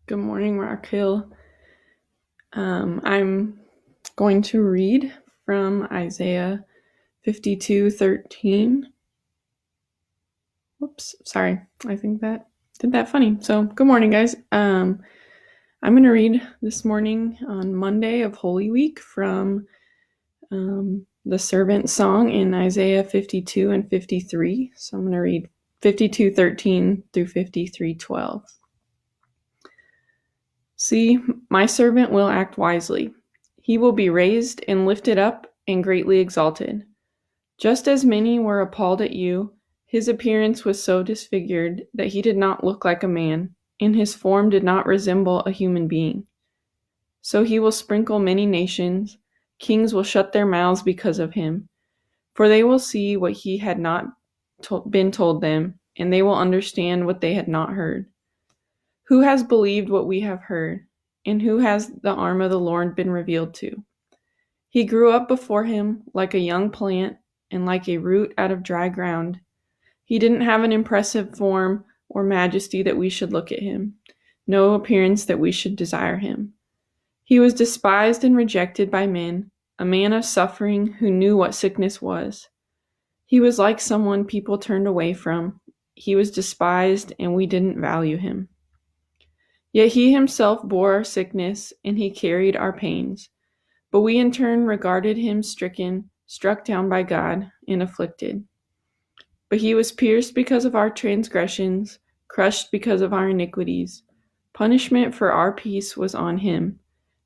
Good morning, Rock Hill. I'm going to read from Isaiah 52:13. Whoops, sorry. I think that did that funny. So, good morning, guys. I'm going to read this morning on Monday of Holy Week from the Servant Song in Isaiah 52 and 53. So, I'm going to read 52:13 through 53:12. See, my servant will act wisely. He will be raised and lifted up and greatly exalted. Just as many were appalled at you, his appearance was so disfigured that he did not look like a man, and his form did not resemble a human being. So he will sprinkle many nations. Kings will shut their mouths because of him, for they will see what he had not been told them, and they will understand what they had not heard. Who has believed what we have heard, and who has the arm of the Lord been revealed to? He grew up before him like a young plant and like a root out of dry ground. He didn't have an impressive form or majesty that we should look at him, no appearance that we should desire him. He was despised and rejected by men, a man of suffering who knew what sickness was. He was like someone people turned away from. He was despised, and we didn't value him. Yet he himself bore our sickness, and he carried our pains. But we in turn regarded him stricken, struck down by God, and afflicted. But he was pierced because of our transgressions, crushed because of our iniquities. Punishment for our peace was on him,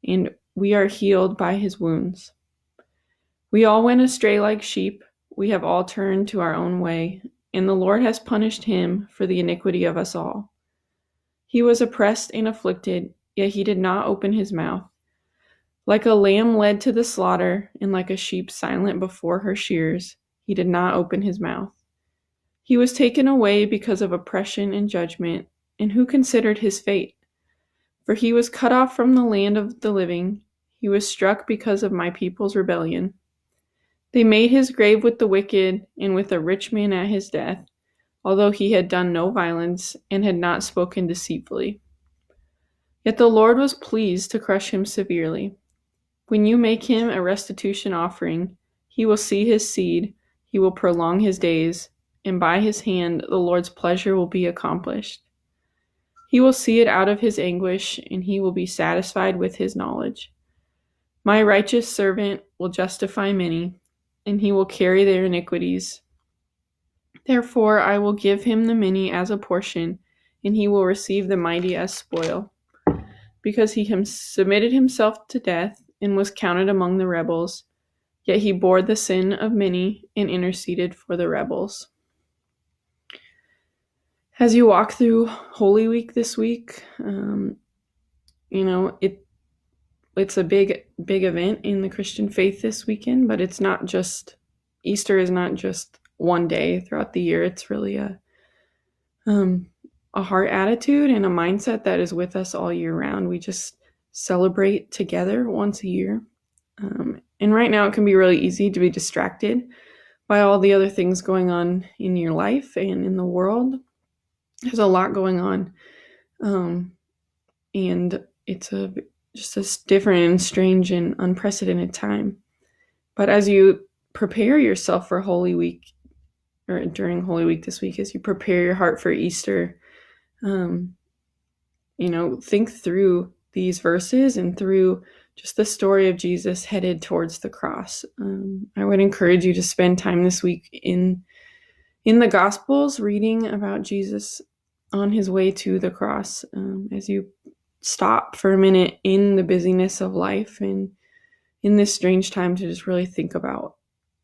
and we are healed by his wounds. We all went astray like sheep. We have all turned to our own way, and the Lord has punished him for the iniquity of us all. He was oppressed and afflicted, yet he did not open his mouth. Like a lamb led to the slaughter, and like a sheep silent before her shears, he did not open his mouth. He was taken away because of oppression and judgment, and who considered his fate? For he was cut off from the land of the living. He was struck because of my people's rebellion. They made his grave with the wicked, and with a rich man at his death, although he had done no violence and had not spoken deceitfully. Yet the Lord was pleased to crush him severely. When you make him a restitution offering, he will see his seed, he will prolong his days, and by his hand the Lord's pleasure will be accomplished. He will see it out of his anguish, and he will be satisfied with his knowledge. My righteous servant will justify many, and he will carry their iniquities. Therefore I will give him the many as a portion, and he will receive the mighty as spoil. Because he submitted himself to death and was counted among the rebels, yet he bore the sin of many and interceded for the rebels. As you walk through Holy Week this week, it's a big event in the Christian faith this weekend, but it's not just, Easter is not just one day throughout the year. It's really a heart attitude and a mindset that is with us all year round. We just celebrate together once a year. And right now it can be really easy to be distracted by all the other things going on in your life and in the world. There's a lot going on. And it's just a different and strange and unprecedented time. But as you prepare yourself for Holy Week, or during Holy Week this week, as you prepare your heart for Easter, think through these verses and through just the story of Jesus headed towards the cross. I would encourage you to spend time this week in the Gospels reading about Jesus on his way to the cross, as you stop for a minute in the busyness of life and in this strange time to just really think about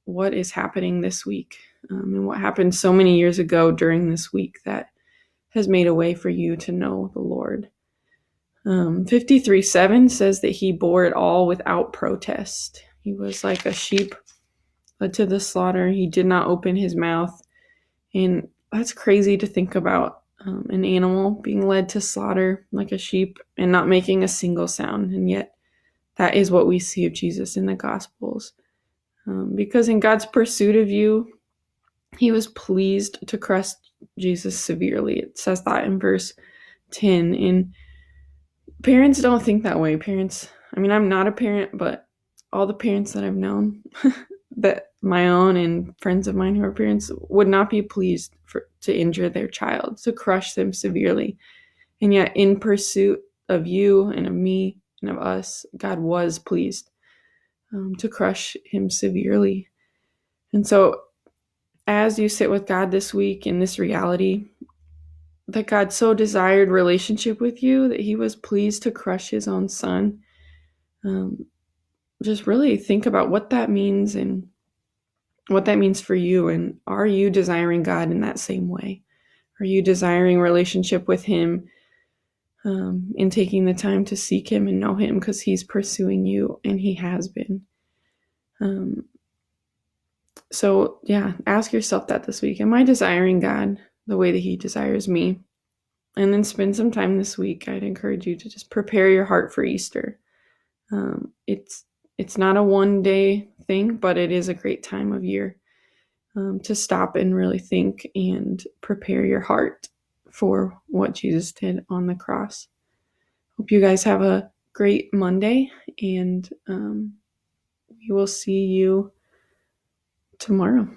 what is happening this week, and what happened so many years ago during this week that has made a way for you to know the Lord. 53:7 says that he bore it all without protest. He was like a sheep led to the slaughter. He did not open his mouth. And that's crazy to think about, an animal being led to slaughter like a sheep and not making a single sound. And yet that is what we see of Jesus in the Gospels. Because in God's pursuit of you, he was pleased to crush Jesus severely. It says that in verse 10. And Parents don't think that way. I'm not a parent, but all the parents that I've known, that my own and friends of mine who are parents, would not be pleased to injure their child, to crush them severely. And yet, in pursuit of you and of me and of us, God was pleased to crush him severely. And so, as you sit with God this week in this reality, that God so desired relationship with you that he was pleased to crush his own son, just really think about what that means and what that means for you. And are you desiring God in that same way? Are you desiring relationship with him, in taking the time to seek him and know him, because he's pursuing you and he has been? So yeah, ask yourself that this week. Am I desiring God the way that he desires me? And then spend some time this week. I'd encourage you to just prepare your heart for Easter. It's not a one-day thing, but it is a great time of year to stop and really think and prepare your heart for what Jesus did on the cross. Hope you guys have a great Monday, and we will see you tomorrow.